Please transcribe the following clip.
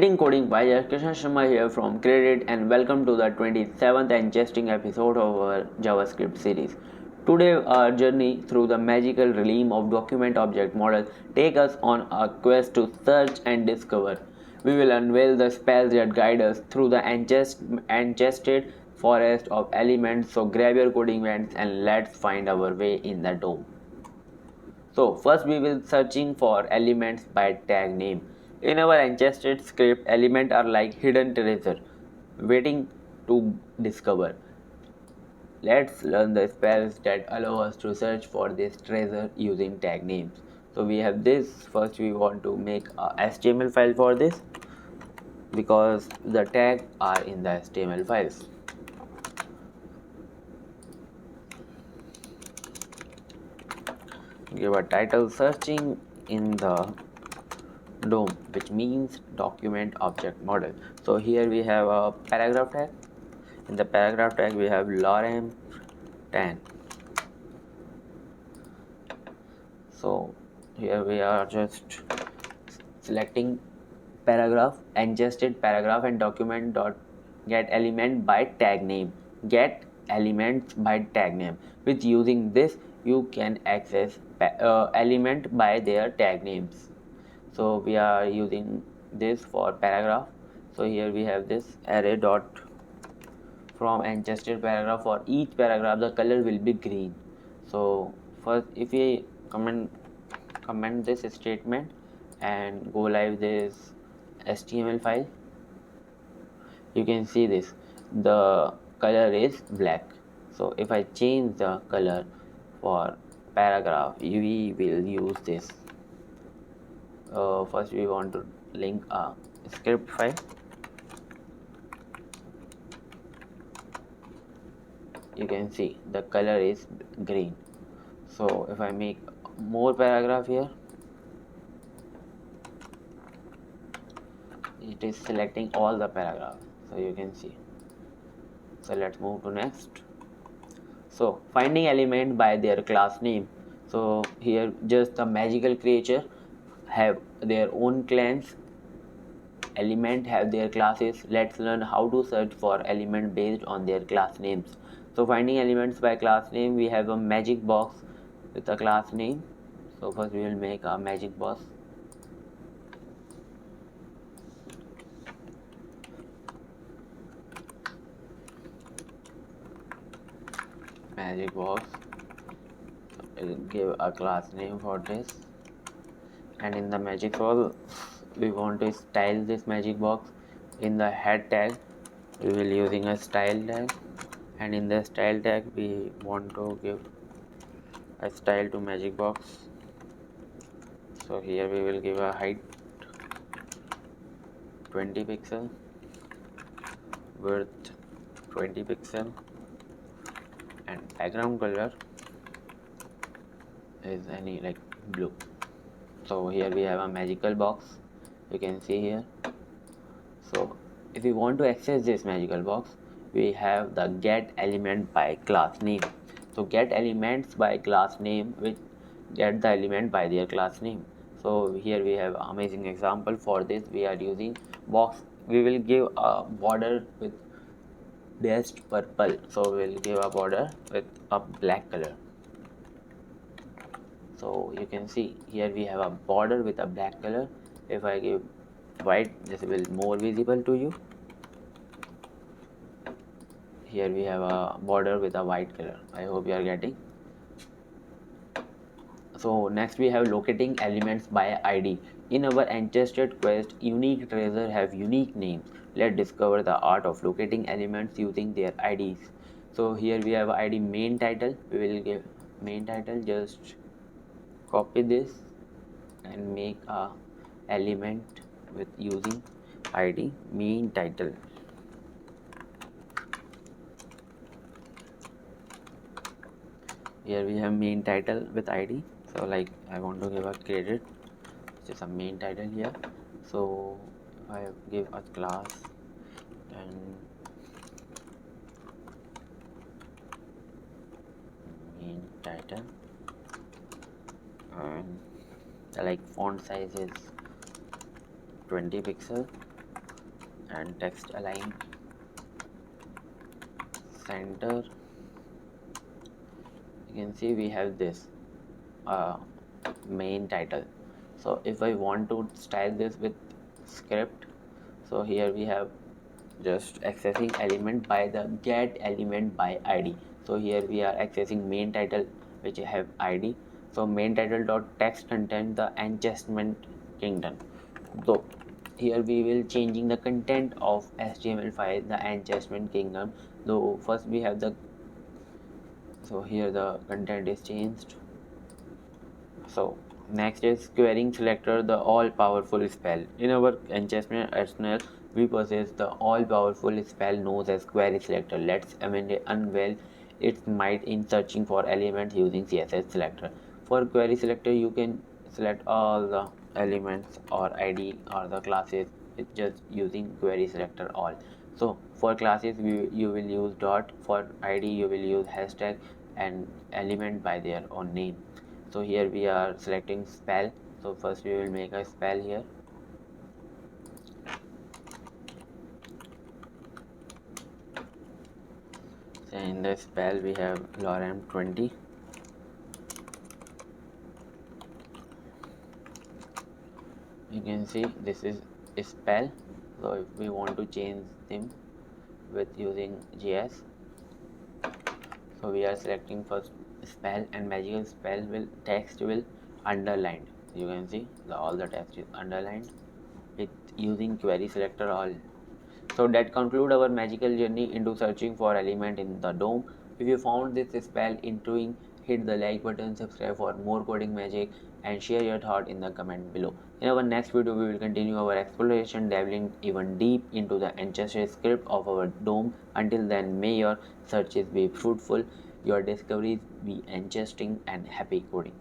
Coding by Krishna Sharma here from Credit and welcome to the 27th and interesting episode of our JavaScript series. Today our journey through the magical realm of document object model take us on a quest to search and discover. We will unveil the spells that guide us through the enchanted forest of elements, so grab your coding vents and let's find our way in the dome. So first we will searching for elements by tag name. In our enchanted script, elements are like hidden treasure waiting to discover. Let's learn the spells that allow us to search for this treasure using tag names. So we have this. First we want to make a HTML file for this because the tags are in the HTML files. Give a title searching in the DOM, which means document object model. So here we have a paragraph tag. In the paragraph tag we have lorem 10. So here we are just selecting paragraph, adjusted paragraph and document dot get element by tag name. Get elements by tag name. With using this you can access element by their tag names. So we are using this for paragraph. So here we have this array dot from adjusted paragraph. For each paragraph the color will be green. So first if we comment this statement and go live this HTML file, you can see this, the color is black. So if I change the color for paragraph, we will use this. First we want to link a script file. You can see the color is green. So if I make more paragraph here, it is selecting all the paragraphs. So you can see. So let's move to next. So finding element by their class name. So here just the magical creature have their own clans, element have their classes. Let's learn how to search for element based on their class names. So finding elements by class name, we have a magic box with a class name. So first we will make a magic box. Magic box. So we'll give a class name for this. And in the magic box we want to style this magic box. In the head tag we will using a style tag, and in the style tag we want to give a style to magic box. So here we will give a height 20 pixel, width 20 pixel, and background color is any like blue. So here we have a magical box, you can see here. So if we want to access this magical box, we have the get element by class name. So get elements by class name, which get the element by their class name. So here we have amazing example. For this we are using box. We will give a border with dashed purple. So we will give a border with a black color. So you can see here we have a border with a black color. If I give white, this will more visible to you. Here we have a border with a white color. I hope you are getting. So next we have locating elements by ID. In our enchanted quest, unique treasure have unique names. Let's discover the art of locating elements using their IDs. So here we have ID main title. We will give main title, just copy this and make a element with using ID main title. Here we have main title with ID. So like I want to give a credit, which is a main title here. So if I give a class and main title, and the like font size is 20 pixel, and text align center. You can see we have this uh, main title. So if I want to style this with script, so here we have just accessing element by the get element by id. So here we are accessing main title which have id. So main title dot text content the enchantment kingdom. So here we will changing the content of html file the enchantment kingdom. Though first we have the, so here the content is changed. So next is querying selector the all powerful spell. In our enchantment arsenal, we possess the all powerful spell known as query selector. Let's unveil its might in searching for elements using CSS selector. For query selector, you can select all the elements or ID or the classes with just using query selector all. So for classes, you will use dot. For ID, you will use hashtag and element by their own name. So here we are selecting spell. So first we will make a spell here. So in the spell we have lorem 20. You can see this is a spell. So if we want to change them with using JS, so we are selecting first spell, and magical spell will text will underlined. You can see all the text is underlined with using query selector all. So that conclude our magical journey into searching for element in the DOM. If you found this spell intriguing, hit the like button, subscribe for more coding magic, and share your thought in the comment below. In our next video, we will continue our exploration, delving even deep into the ancestral script of our DOM. Until then, may your searches be fruitful, your discoveries be interesting, and happy coding.